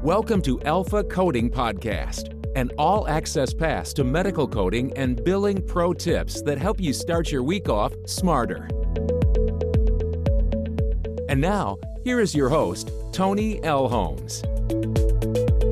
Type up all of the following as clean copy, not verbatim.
Welcome to Alpha Coding Podcast, an all-access pass to medical coding and billing pro tips that help you start your week off smarter. And now, here is your host, Toni Elhoms.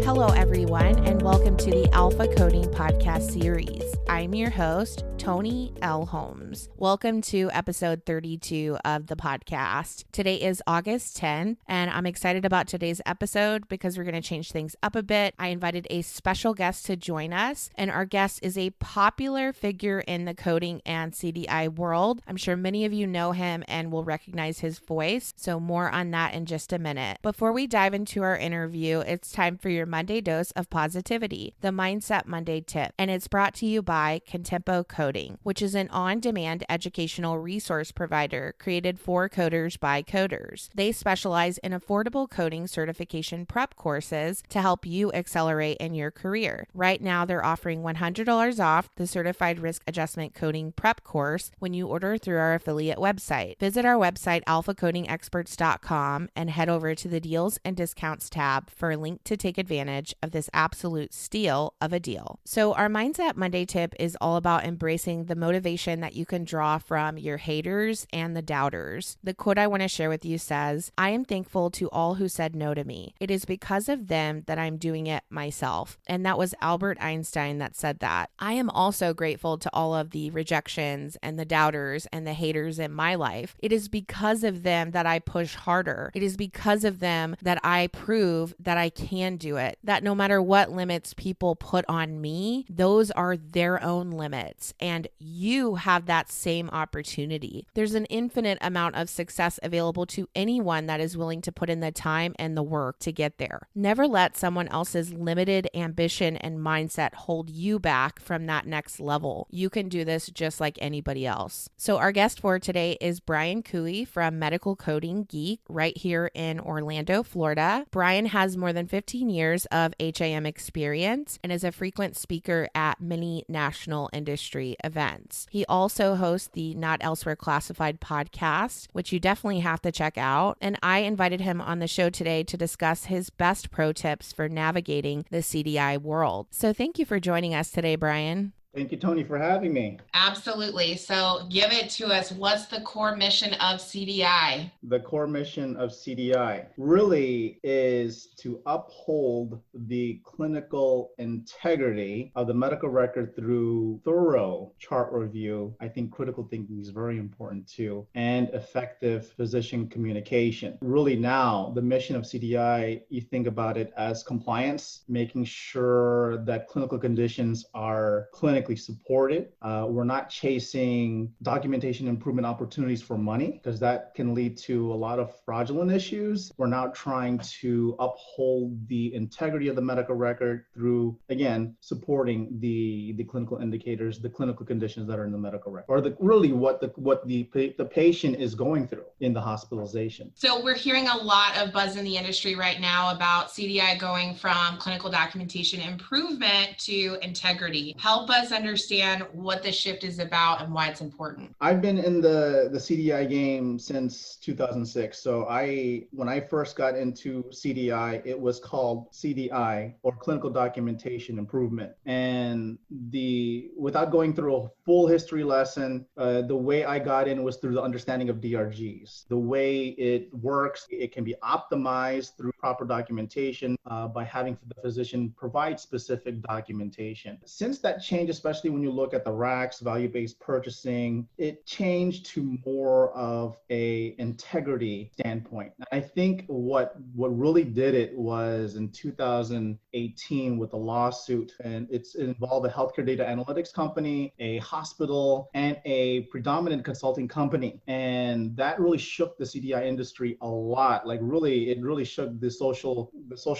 Hello, everyone, and welcome to the Alpha Coding Podcast series. I'm your host, Toni Elhoms. Welcome to episode 32 of the podcast. Today is August 10th, and I'm excited about today's episode because we're going to change things up a bit. I invited a special guest to join us, and our guest is a popular figure in the coding and CDI world. I'm sure many of you know him and will recognize his voice, so more on that in just a minute. Before we dive into our interview, it's time for your Monday dose of positivity, the Mindset Monday tip, and it's brought to you by Contempo Coding, which is an on-demand educational resource provider created for coders by coders. They specialize in affordable coding certification prep courses to help you accelerate in your career. Right now, they're offering $100 off the Certified Risk Adjustment Coding Prep course when you order through our affiliate website. Visit our website, alphacodingexperts.com, and head over to the Deals and Discounts tab for a link to take advantage of this absolute steal of a deal. So our Mindset Monday tip is all about embracing the motivation that you can draw from your haters and the doubters. The quote I want to share with you says, "I am thankful to all who said no to me. It is because of them that I'm doing it myself." And that was Albert Einstein that said that. I am also grateful to all of the rejections and the doubters and the haters in my life. It is because of them that I push harder. It is because of them that I prove that I can do it. That no matter what limits people put on me, those are their own limits, and you have that same opportunity. There's an infinite amount of success available to anyone that is willing to put in the time and the work to get there. Never let someone else's limited ambition and mindset hold you back from that next level. You can do this just like anybody else. So our guest for today is Brian Cooey from Medical Coding Geek right here in Orlando, Florida. Brian has more than 15 years of HIM experience and is a frequent speaker at many national industry events. He also hosts the Not Elsewhere Classified podcast, which you definitely have to check out. And I invited him on the show today to discuss his best pro tips for navigating the CDI world. So thank you for joining us today, Brian. Thank you, Toni, for having me. Absolutely. So give it to us. What's the core mission of CDI? The core mission of CDI really is to uphold the clinical integrity of the medical record through thorough chart review. I think critical thinking is very important too, and effective physician communication. Really now, the mission of CDI, you think about it as compliance, making sure that clinical conditions are clinically supported. We're not chasing documentation improvement opportunities for money because that can lead to a lot of fraudulent issues. We're now trying to uphold the integrity of the medical record through, again, supporting the clinical indicators, the clinical conditions that are in the medical record, or what the patient is going through in the hospitalization. So we're hearing a lot of buzz in the industry right now about CDI going from clinical documentation improvement to integrity. Help us understand what this shift is about and why it's important. I've been in the CDI game since 2006. So when I first got into CDI, it was called CDI, or Clinical Documentation Improvement. And without going through a full history lesson, the way I got in was through the understanding of DRGs. The way it works, it can be optimized through proper documentation by having the physician provide specific documentation. Since that changed, especially when you look at the RACs, value-based purchasing, it changed to more of a integrity standpoint. I think what really did it was in 2018 with a lawsuit, and it involved a healthcare data analytics company, a hospital, and a predominant consulting company. And that really shook the CDI industry a lot. It really shook the social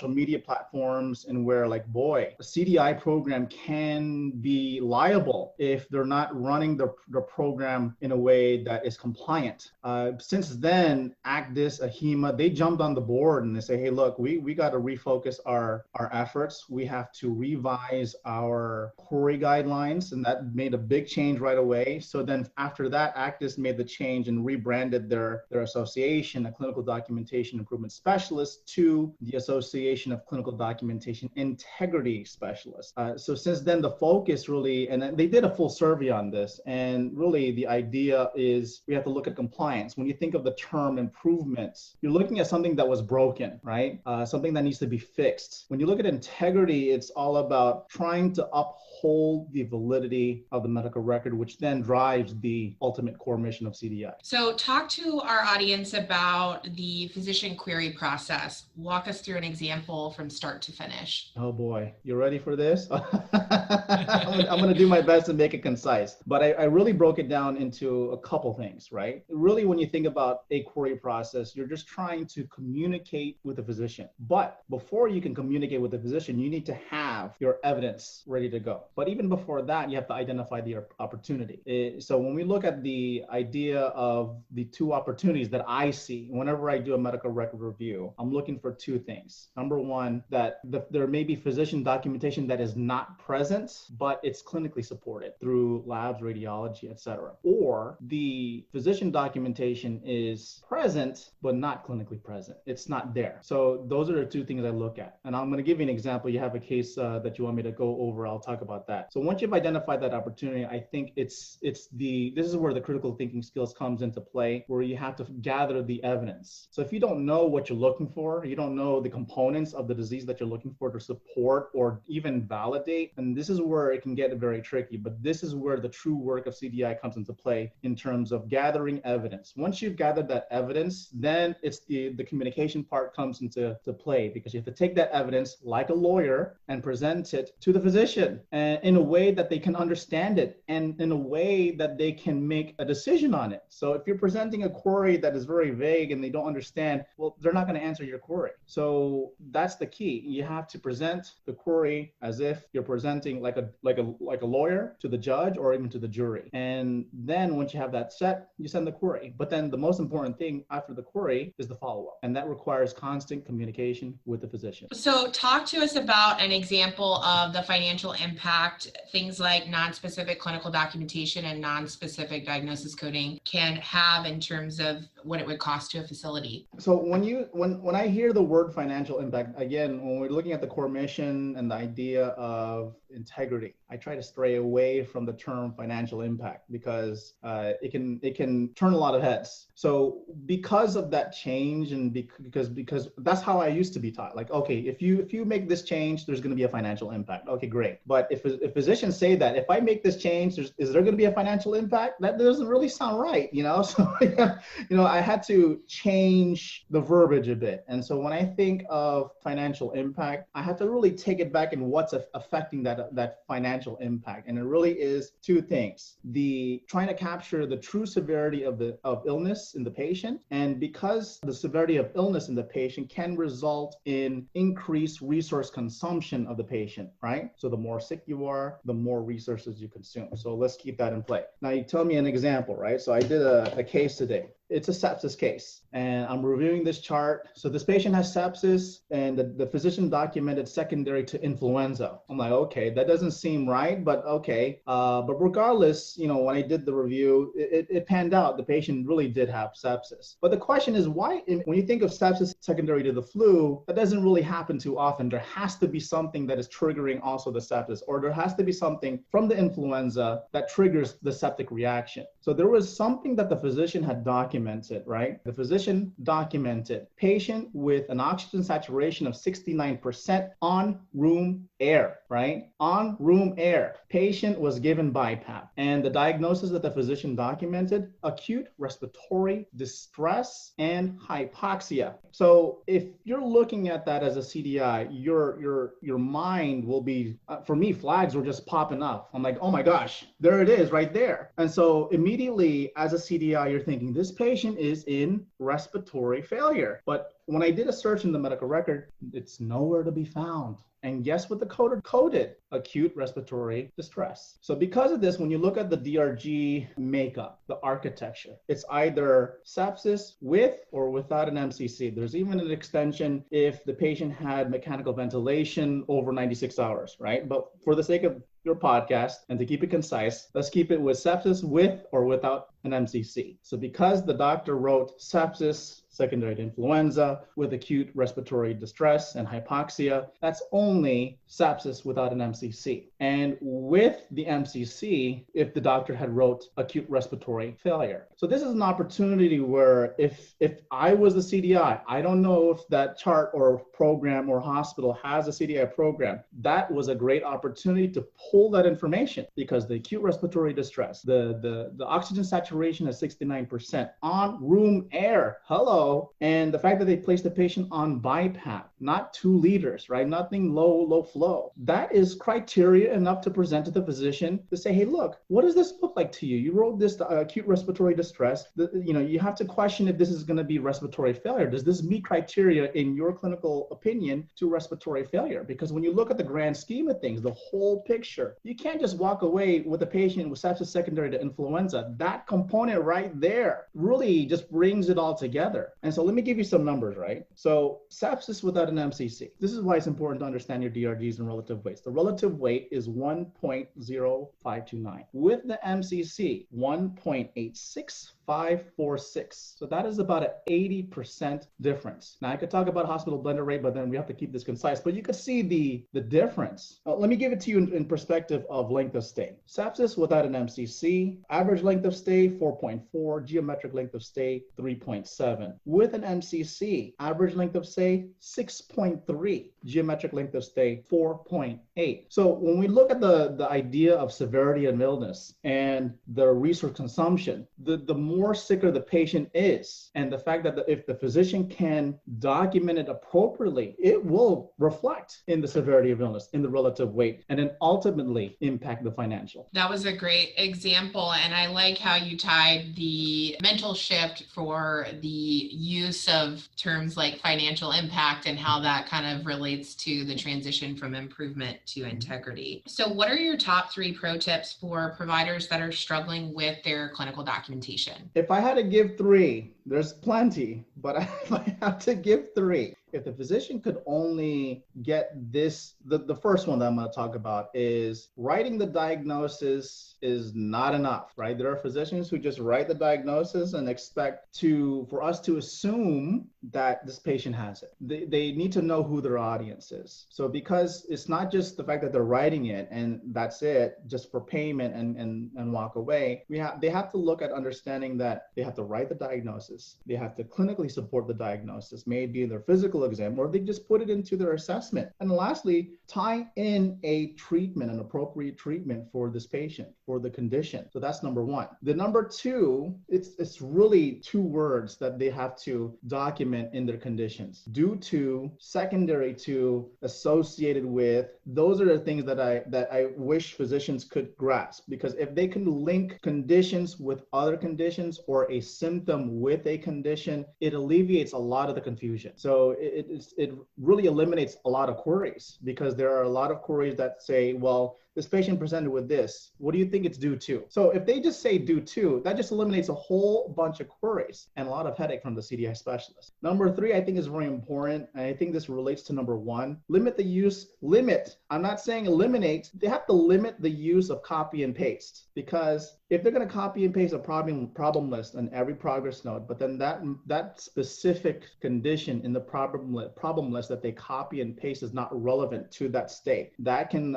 media platforms, and where a CDI program can be be liable if they're not running the program in a way that is compliant. Since then, ACDIS, AHIMA, they jumped on the board and they say, hey, look, we got to refocus our efforts. We have to revise our query guidelines, and that made a big change right away. So then after that, ACDIS made the change and rebranded their association, a Clinical Documentation Improvement Specialist, to the Association of Clinical Documentation Integrity Specialists. So since then, the focus really, and they did a full survey on this, and really the idea is we have to look at compliance. When you think of the term improvements, you're looking at something that was broken, right? Something that needs to be fixed. When you look at integrity, it's all about trying to uphold the validity of the medical record, which then drives the ultimate core mission of CDI. So talk to our audience about the physician query process. Walk us through an example from start to finish. Oh boy, you ready for this? I'm going to do my best to make it concise, but I really broke it down into a couple things, right? Really, when you think about a query process, you're just trying to communicate with the physician. But before you can communicate with the physician, you need to have your evidence ready to go. But even before that, you have to identify the opportunity. So when we look at the idea of the two opportunities that I see whenever I do a medical record review, I'm looking for two things. Number one, that there may be physician documentation that is not present, but it's clinically supported through labs, radiology, etc. Or the physician documentation is present, but not clinically present. It's not there. So those are the two things I look at. And I'm going to give you an example. You have a case that you want me to go over. I'll talk about that. So once you've identified that opportunity, I think this is where the critical thinking skills comes into play, where you have to gather the evidence. So if you don't know what you're looking for, you don't know the components of the disease that you're looking for to support or even validate, and this is where it can get very tricky. But this is where the true work of CDI comes into play in terms of gathering evidence. Once you've gathered that evidence, then it's the communication part comes into play, because you have to take that evidence like a lawyer and present it to the physician and in a way that they can understand it and in a way that they can make a decision on it. So if you're presenting a query that is very vague and they don't understand, well, they're not going to answer your query. So that's the key. You have to present the query as if you're presenting like a lawyer to the judge or even to the jury. And then once you have that set, you send the query. But then the most important thing after the query is the follow-up, and that requires constant communication with the physician. So talk to us about an example of the financial impact things like non-specific clinical documentation and non-specific diagnosis coding can have in terms of what it would cost to a facility. So when I hear the word financial impact, again, when we're looking at the core mission and the idea of integrity, I try to stray away from the term financial impact because it can turn a lot of heads. So because of that change, and because that's how I used to be taught, like, okay, if you make this change, there's going to be a financial impact. Okay, great. But if physicians say that if I make this change, is there going to be a financial impact? That doesn't really sound right, So I had to change the verbiage a bit. And so when I think of financial impact, I have to really take it back and what's affecting that financial impact. And it really is two things: the trying to capture the true severity of illness in the patient, and because the severity of illness in the patient can result in increased resource consumption of the patient, right? So the more sick you are, the more resources you consume. So let's keep that in play. Now you tell me an example, right? So I did a case today. It's a sepsis case, and I'm reviewing this chart. So this patient has sepsis, and the physician documented secondary to influenza. I'm like, okay, that doesn't seem right, but okay. But regardless, when I did the review, it panned out. The patient really did have sepsis. But the question is, why, when you think of sepsis secondary to the flu, that doesn't really happen too often. There has to be something that is triggering also the sepsis, or there has to be something from the influenza that triggers the septic reaction. So there was something that the physician had documented, right? The physician documented patient with an oxygen saturation of 69% on room air, right? On room air. Patient was given BiPAP. And the diagnosis that the physician documented: acute respiratory distress and hypoxia. So if you're looking at that as a CDI, your mind will be, for me, flags were just popping up. I'm like, oh my gosh, there it is right there. And so immediately as a CDI, you're thinking, this patient patient is in respiratory failure. But when I did a search in the medical record, it's nowhere to be found. And guess what the coder coded? Acute respiratory distress. So because of this, when you look at the DRG makeup, the architecture, it's either sepsis with or without an MCC. There's even an extension if the patient had mechanical ventilation over 96 hours, right? But for the sake of your podcast and to keep it concise, let's keep it with sepsis with or without an MCC. So because the doctor wrote sepsis secondary to influenza with acute respiratory distress and hypoxia, that's only sepsis without an MCC. And with the MCC, if the doctor had wrote acute respiratory failure. So this is an opportunity where if I was the CDI, I don't know if that chart or program or hospital has a CDI program, that was a great opportunity to pull that information, because the acute respiratory distress, the oxygen saturation is 69% on room air. Hello. And the fact that they placed the patient on BiPAP, not 2 liters, right? Nothing low flow. That is criteria enough to present to the physician to say, hey, look, what does this look like to you? You wrote this acute respiratory distress. You have to question if this is going to be respiratory failure. Does this meet criteria in your clinical opinion to respiratory failure? Because when you look at the grand scheme of things, the whole picture, you can't just walk away with a patient with sepsis secondary to influenza. That component right there really just brings it all together. And so let me give you some numbers, right? So sepsis without an MCC. This is why it's important to understand your DRGs and relative weights. The relative weight is 1.0529. With the MCC, 1.86546. So that is about an 80% difference. Now I could talk about hospital blended rate, but then we have to keep this concise, but you could see the difference. Let me give it to you in perspective of length of stay. Sepsis without an MCC, average length of stay, 4.4, geometric length of stay, 3.7. With an MCC, average length of stay, 6.3, geometric length of stay, 4.8. So when we look at the idea of severity of illness and the resource consumption, the more sicker the patient is, and the fact that if the physician can document it appropriately, it will reflect in the severity of illness, in the relative weight, and then ultimately impact the financial. That was a great example. And I like how you tied the mental shift for the use of terms like financial impact and how that kind of relates to the transition from improvement to integrity. So what are your top 3 pro tips for providers that are struggling with their clinical documentation? If I had to give 3, there's plenty, but if I have to give 3, if the physician could only get this, the first one that I'm going to talk about is writing the diagnosis is not enough, right? There are physicians who just write the diagnosis and expect for us to assume that this patient has it. They need to know who their audience is. So because it's not just the fact that they're writing it and that's it, just for payment and walk away, they have to look at understanding that they have to write the diagnosis. They have to clinically support the diagnosis, maybe in their physical exam, or they just put it into their assessment. And lastly, tie in a treatment, an appropriate treatment for this patient, for the condition. So that's number 1. The number 2, it's really 2 words that they have to document in their conditions. Due to, secondary to, associated with. Those are the things that I wish physicians could grasp, because if they can link conditions with other conditions or a symptom with a condition, it alleviates a lot of the confusion. So it really eliminates a lot of queries, because there are a lot of queries that say, well, this patient presented with this. What do you think it's due to? So if they just say due to, that just eliminates a whole bunch of queries and a lot of headache from the CDI specialist. Number 3, I think is very important. And I think this relates to number 1. Limit. I'm not saying eliminate. They have to limit the use of copy and paste, because if they're going to copy and paste a problem list on every progress note, but then that specific condition in the problem list that they copy and paste is not relevant to that state, that can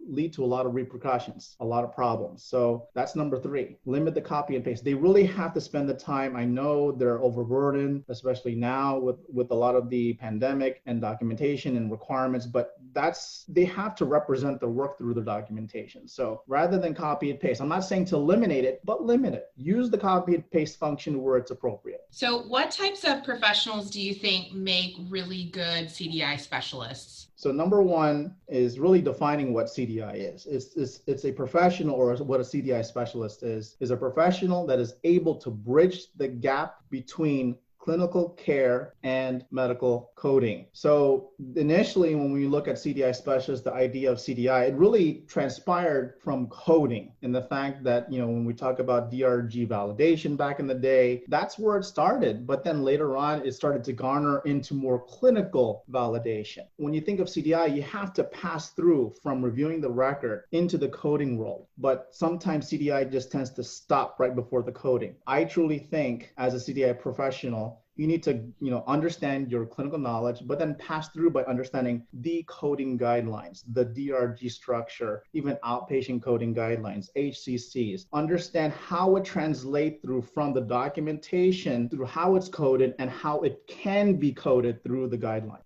lead to a lot of repercussions, a lot of problems. So that's number 3, limit the copy and paste. They really have to spend the time. I know they're overburdened, especially now with a lot of the pandemic and documentation and requirements, but they have to represent their work through their documentation. So rather than copy and paste, I'm not saying to eliminate it, but limit it. Use the copy and paste function where it's appropriate. So what types of professionals do you think make really good CDI specialists? So number one is really defining what CDI is. It's a professional, or what a CDI specialist is a professional that is able to bridge the gap between clinical care and medical coding. So initially, when we look at CDI specialists, the idea of CDI, it really transpired from coding, and the fact that, when we talk about DRG validation back in the day, that's where it started. But then later on, it started to garner into more clinical validation. When you think of CDI, you have to pass through from reviewing the record into the coding role. But sometimes CDI just tends to stop right before the coding. I truly think as a CDI professional, you need to, understand your clinical knowledge, but then pass through by understanding the coding guidelines, the DRG structure, even outpatient coding guidelines, HCCs. Understand how it translates through from the documentation, through how it's coded and how it can be coded through the guideline.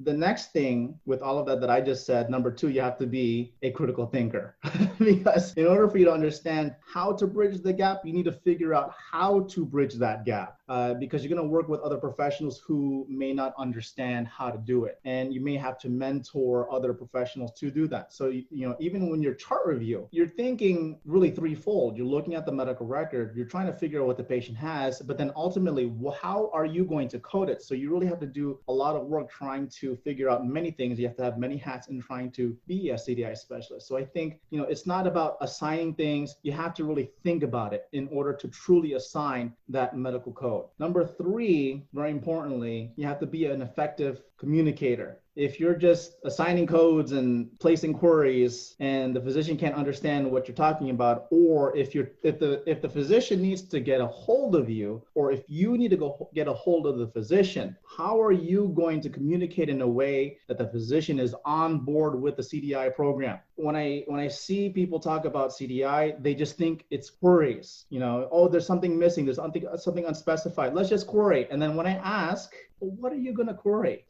The next thing with all of that I just said, number two, you have to be a critical thinker. Because in order for you to understand how to bridge the gap, you need to figure out how to bridge that gap. Because you're going to work with other professionals who may not understand how to do it. And you may have to mentor other professionals to do that. So, even when you're chart review, you're thinking really threefold. You're looking at the medical record, you're trying to figure out what the patient has, but then ultimately, how are you going to code it? So you really have to do a lot of work trying to figure out many things. You have to have many hats in trying to be a CDI specialist. So I think, it's not about assigning things. You have to really think about it in order to truly assign that medical code. Number three, very importantly, you have to be an effective communicator. If you're just assigning codes and placing queries and the physician can't understand what you're talking about, or if the physician needs to get a hold of you, or if you need to go get a hold of the physician, how are you going to communicate in a way that the physician is on board with the CDI program? When I see people talk about CDI, they just think it's queries. Oh, there's something missing, there's something unspecified. Let's just query. And then when I ask, well, what are you going to query?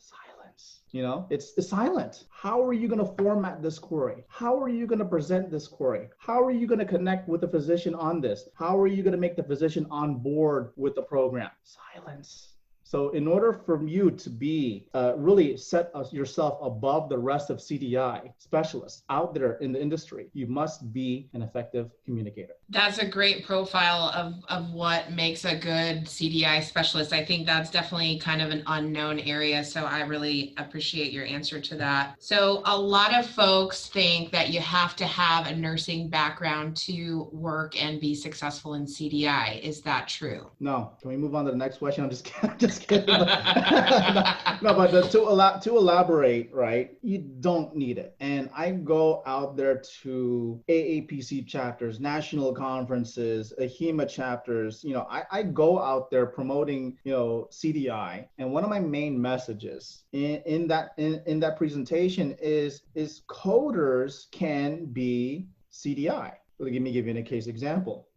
It's silent. How are you going to format this query? How are you going to present this query? How are you going to connect with the physician on this? How are you going to make the physician on board with the program? Silence. So in order for you to be really set yourself above the rest of CDI specialists out there in the industry, you must be an effective communicator. That's a great profile of what makes a good CDI specialist. I think that's definitely kind of an unknown area. So I really appreciate your answer to that. So a lot of folks think that you have to have a nursing background to work and be successful in CDI. Is that true? No. Can we move on to the next question? I'm just kidding. But to elaborate, right, you don't need it. And I go out there to AAPC chapters, national conferences, AHIMA chapters. I go out there promoting, CDI. And one of my main messages in that presentation is coders can be CDI. Let me give you a case example.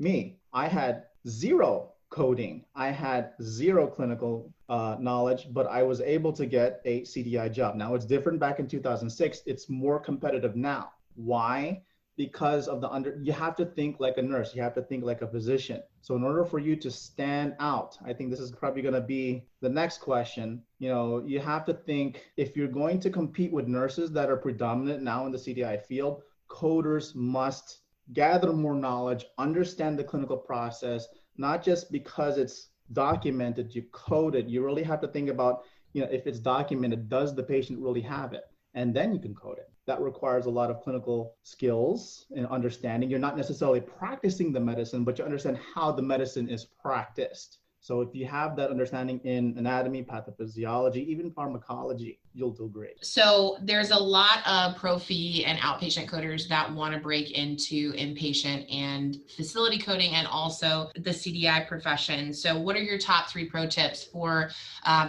I had zero coding. I had zero clinical knowledge, but I was able to get a CDI job. Now it's different back in 2006. It's more competitive now. Why? Because of you have to think like a nurse. You have to think like a physician. So in order for you to stand out, I think this is probably going to be the next question. You have to think, if you're going to compete with nurses that are predominant now in the CDI field, coders must gather more knowledge, understand the clinical process, not just because it's documented, you code it. You really have to think about, if it's documented, does the patient really have it? And then you can code it. That requires a lot of clinical skills and understanding. You're not necessarily practicing the medicine, but you understand how the medicine is practiced. So if you have that understanding in anatomy, pathophysiology, even pharmacology, you'll do great. So there's a lot of pro-fee and outpatient coders that want to break into inpatient and facility coding and also the CDI profession. So what are your top 3 pro tips for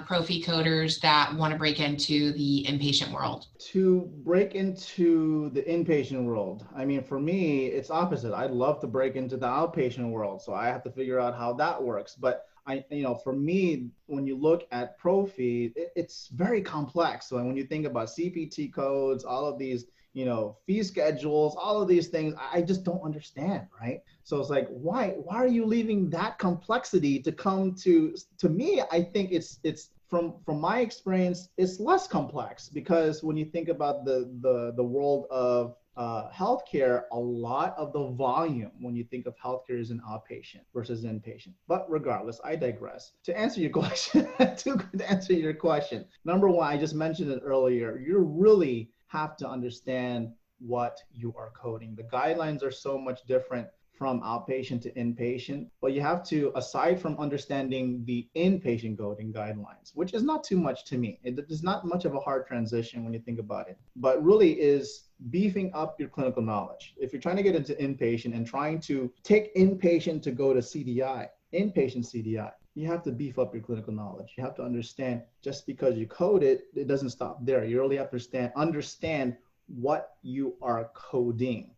pro-fee coders that want to break into the inpatient world? To break into the inpatient world, for me, it's opposite. I'd love to break into the outpatient world. So I have to figure out how that works. But for me, when you look at pro-fee, it's very complex. So when you think about CPT codes, all of these, fee schedules, all of these things. I just don't understand, right? So it's like, why are you leaving that complexity to come to me? I think it's from my experience, it's less complex, because when you think about the world of healthcare, a lot of the volume when you think of healthcare is an outpatient versus inpatient. But regardless, I digress. To answer your question, number one, I just mentioned it earlier. You really have to understand what you are coding. The guidelines are so much different from outpatient to inpatient, but you have to, aside from understanding the inpatient coding guidelines, which is not too much to me. It is not much of a hard transition when you think about it, but really is beefing up your clinical knowledge. If you're trying to get into inpatient and trying to take inpatient to go to CDI, inpatient CDI, you have to beef up your clinical knowledge. You have to understand, just because you code it, it doesn't stop there. You really have to understand what you are coding.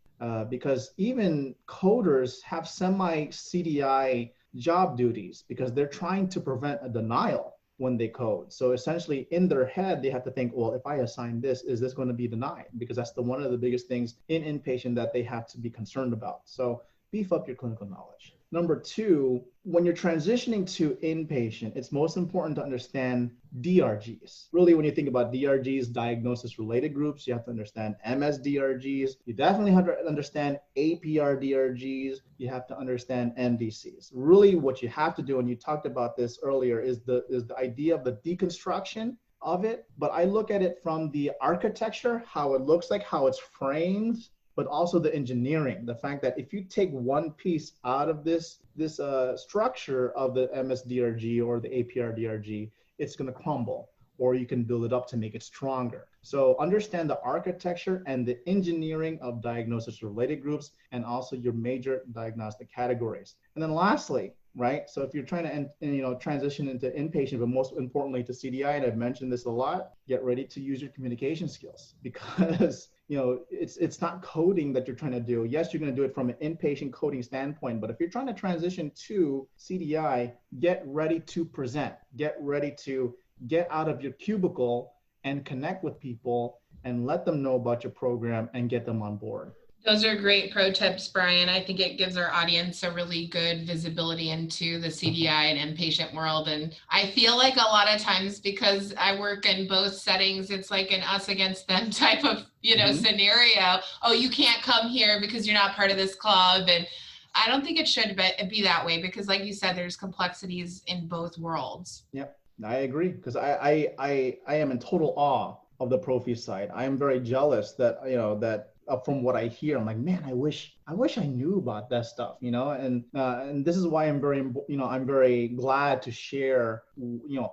Because even coders have semi-CDI job duties, because they're trying to prevent a denial when they code. So essentially in their head, they have to think, well, if I assign this, is this going to be denied? Because that's one of the biggest things in inpatient that they have to be concerned about. So beef up your clinical knowledge. Number two, when you're transitioning to inpatient, it's most important to understand DRGs. Really, when you think about DRGs, diagnosis-related groups, you have to understand MSDRGs. You definitely have to understand APR-DRGs. You have to understand MDCs. Really, what you have to do, and you talked about this earlier, is the idea of the deconstruction of it. But I look at it from the architecture, how it looks like, how it's framed, but also the engineering, the fact that if you take one piece out of this structure of the MSDRG or the APR-DRG, it's going to crumble, or you can build it up to make it stronger. So understand the architecture and the engineering of diagnosis-related groups, and also your major diagnostic categories. And then lastly, right? So if you're trying to transition into inpatient, but most importantly to CDI, and I've mentioned this a lot, get ready to use your communication skills, because it's not coding that you're trying to do. Yes, you're going to do it from an inpatient coding standpoint, but if you're trying to transition to CDI, get ready to present, get ready to get out of your cubicle and connect with people and let them know about your program and get them on board. Those are great pro tips, Brian. I think it gives our audience a really good visibility into the CDI and inpatient world. And I feel like a lot of times, because I work in both settings, it's like an us against them type of, scenario. Oh, you can't come here because you're not part of this club. And I don't think it should be that way, because like you said, there's complexities in both worlds. Yep, I agree, because I am in total awe of the pro-fee side. I am very jealous that, from what I hear, I'm like, man, I wish I knew about that stuff, and this is why I'm very glad to share,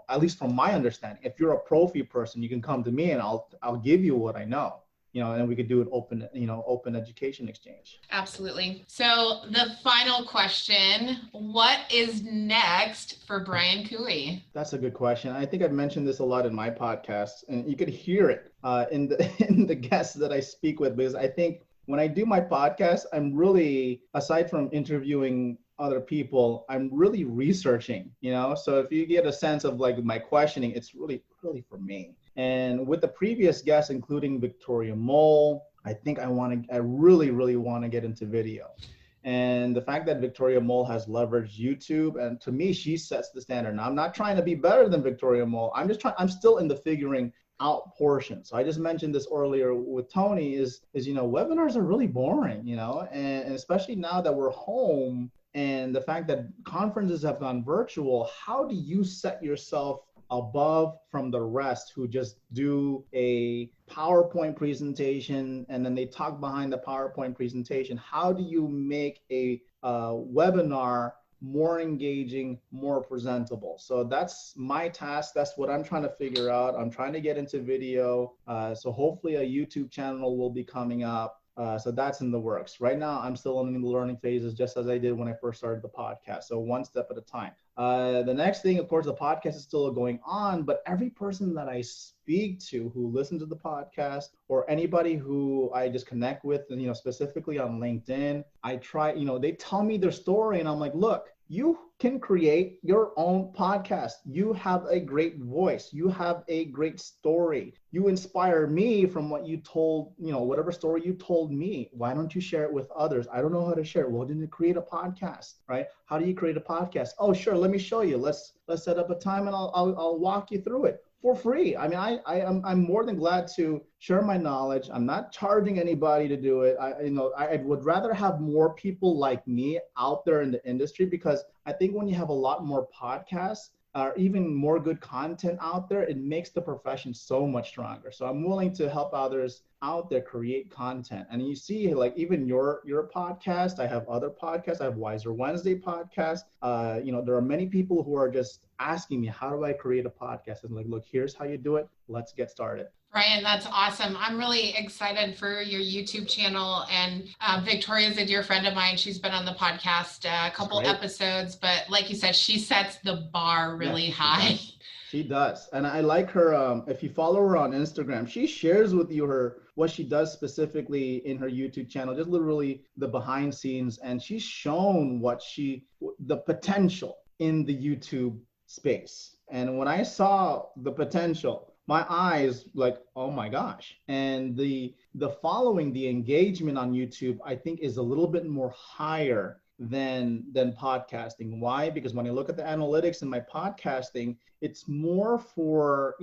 at least from my understanding. If you're a pro-fee person, you can come to me and I'll give you what I know, and we could do an open education exchange. Absolutely. So the final question, what is next for Brian Cooey? That's a good question. I think I've mentioned this a lot in my podcasts, and you could hear it in the guests that I speak with, because I think when I do my podcast, I'm really, aside from interviewing other people, I'm really researching, so if you get a sense of like my questioning, it's really for me. And with the previous guests, including Victoria Mole, I think I really want to get into video. And the fact that Victoria Mole has leveraged YouTube, and to me, she sets the standard. Now, I'm not trying to be better than Victoria Mole. I'm still in the figuring out portion. So I just mentioned this earlier with Toni is webinars are really boring, and especially now that we're home, and the fact that conferences have gone virtual, how do you set yourself above from the rest who just do a PowerPoint presentation and then they talk behind the PowerPoint presentation? How do you make a webinar more engaging, more presentable? So that's my task. That's what I'm trying to figure out. I'm trying to get into video. So hopefully a YouTube channel will be coming up. So that's in the works. Right now, I'm still in the learning phases, just as I did when I first started the podcast. So one step at a time. The next thing, of course, the podcast is still going on, but every person that I speak to who listens to the podcast, or anybody who I just connect with, specifically on LinkedIn, I try, they tell me their story and I'm like, look, you can create your own podcast. You have a great voice. You have a great story. You inspire me from what you told, whatever story you told me. Why don't you share it with others? I don't know how to share it. Well, then you create a podcast, right? How do you create a podcast? Oh, sure. Let me show you. Let's set up a time and I'll walk you through it for free. I mean, I'm more than glad to share my knowledge. I'm not charging anybody to do it. I would rather have more people like me out there in the industry, because I think when you have a lot more podcasts or even more good content out there, it makes the profession so much stronger. So I'm willing to help others out there create content. And you see, like, even your podcast, I have other podcasts. I have Wiser Wednesday podcast. There are many people who are just asking me, how do I create a podcast? And like, look, here's how you do it. Let's get started. Brian, that's awesome. I'm really excited for your YouTube channel. And Victoria's a dear friend of mine. She's been on the podcast a couple episodes, but like you said, she sets the bar really high. She does. And I like her. If you follow her on Instagram, she shares with you what she does specifically in her YouTube channel, just literally the behind scenes. And she's shown the potential in the YouTube space. And when I saw the potential, my eyes like, oh my gosh. And the following, the engagement on YouTube, I think is a little bit more higher than podcasting. Why? Because when I look at the analytics in my podcasting, it's more for,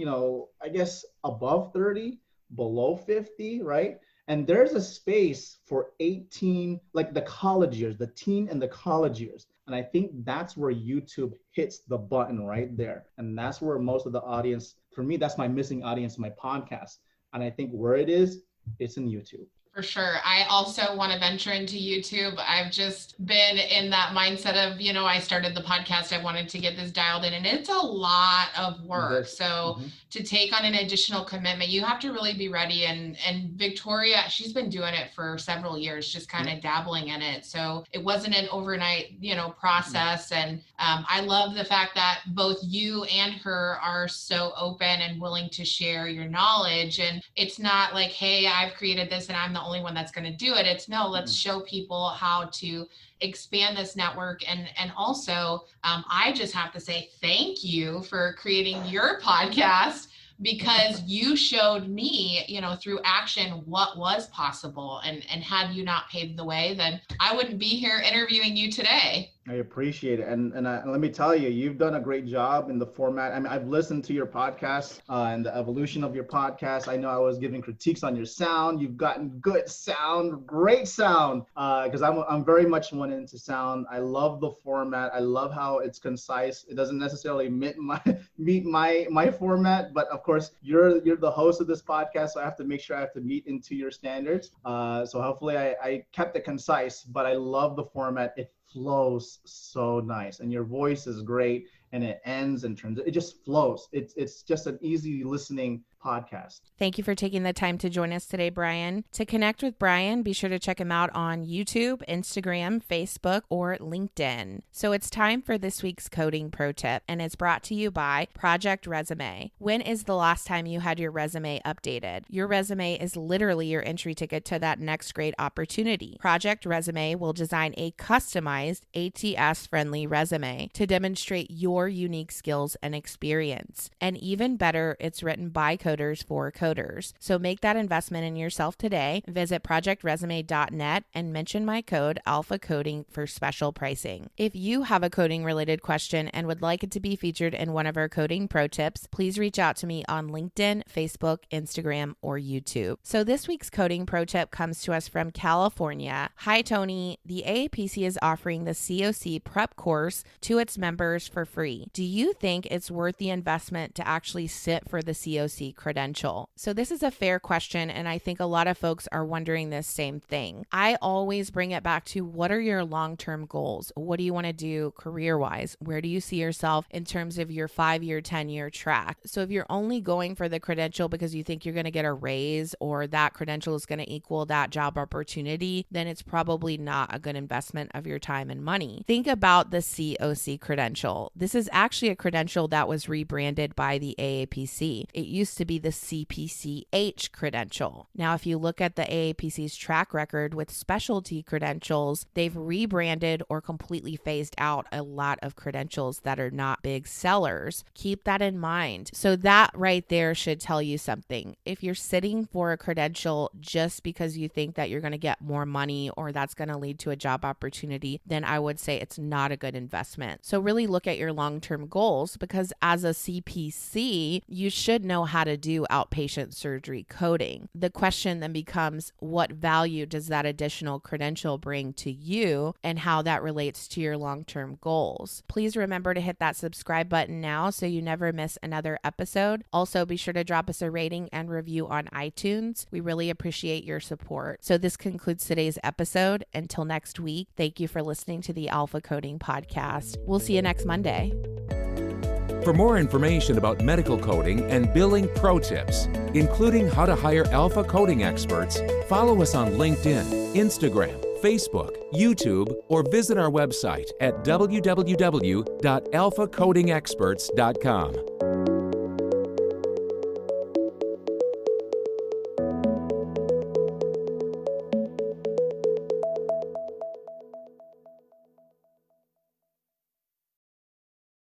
I guess above 30, below 50, right? And there's a space for 18, like the college years, the teen and the college years. And I think that's where YouTube hits the button right there. And that's where most of the audience, for me, that's my missing audience in my podcast. And I think where it is, it's in YouTube. For sure. I also want to venture into YouTube. I've just been in that mindset of, I started the podcast. I wanted to get this dialed in, and it's a lot of work. So to take on an additional commitment, you have to really be ready. And Victoria, she's been doing it for several years, just kind of dabbling in it. So it wasn't an overnight, process. And I love the fact that both you and her are so open and willing to share your knowledge. And it's not like, hey, I've created this and I'm the only one that's going to do it. It's no, let's show people how to expand this network. And also, I just have to say thank you for creating your podcast, because you showed me, through action, what was possible. And had you not paved the way, then I wouldn't be here interviewing you today. I appreciate it. And let me tell you, you've done a great job in the format. I mean, I've listened to your podcast and the evolution of your podcast. I know I was giving critiques on your sound. You've gotten good sound, great sound, because I'm very much one into sound. I love the format. I love how it's concise. It doesn't necessarily meet my format, but of course, you're the host of this podcast, so I have to make sure I have to meet into your standards. So hopefully I kept it concise, but I love the format. It flows so nice, and your voice is great, and it ends and turns, it just flows. It's just an easy listening podcast. Thank you for taking the time to join us today, Brian. To connect with Brian, be sure to check him out on YouTube, Instagram, Facebook, or LinkedIn. So it's time for this week's coding pro tip, and it's brought to you by Project Resume. When is the last time you had your resume updated? Your resume is literally your entry ticket to that next great opportunity. Project Resume will design a customized ATS-friendly resume to demonstrate your unique skills and experience. And even better, it's written by coders for coders. So make that investment in yourself today. Visit projectresume.net and mention my code Alpha Coding for special pricing. If you have a coding related question and would like it to be featured in one of our coding pro tips, please reach out to me on LinkedIn, Facebook, Instagram, or YouTube. So this week's coding pro tip comes to us from California. Hi, Toni. The AAPC is offering the COC prep course to its members for free. Do you think it's worth the investment to actually sit for the COC credential? So this is a fair question, and I think a lot of folks are wondering this same thing. I always bring it back to, what are your long-term goals? What do you want to do career-wise? Where do you see yourself in terms of your 5-year, 10-year track? So if you're only going for the credential because you think you're going to get a raise or that credential is going to equal that job opportunity, then it's probably not a good investment of your time and money. Think about the COC credential. This is actually a credential that was rebranded by the AAPC. It used to be be the CPCH credential. Now, if you look at the AAPC's track record with specialty credentials, they've rebranded or completely phased out a lot of credentials that are not big sellers. Keep that in mind. So that right there should tell you something. If you're sitting for a credential just because you think that you're going to get more money or that's going to lead to a job opportunity, then I would say it's not a good investment. So really look at your long-term goals, because as a CPC, you should know how to do outpatient surgery coding. The question then becomes, what value does that additional credential bring to you and how that relates to your long-term goals? Please remember to hit that subscribe button now so you never miss another episode. Also, be sure to drop us a rating and review on iTunes. We really appreciate your support. So this concludes today's episode. Until next week, thank you for listening to the Alpha Coding Podcast. We'll see you next Monday. For more information about medical coding and billing pro tips, including how to hire alpha coding experts, follow us on LinkedIn, Instagram, Facebook, YouTube, or visit our website at www.alphacodingexperts.com.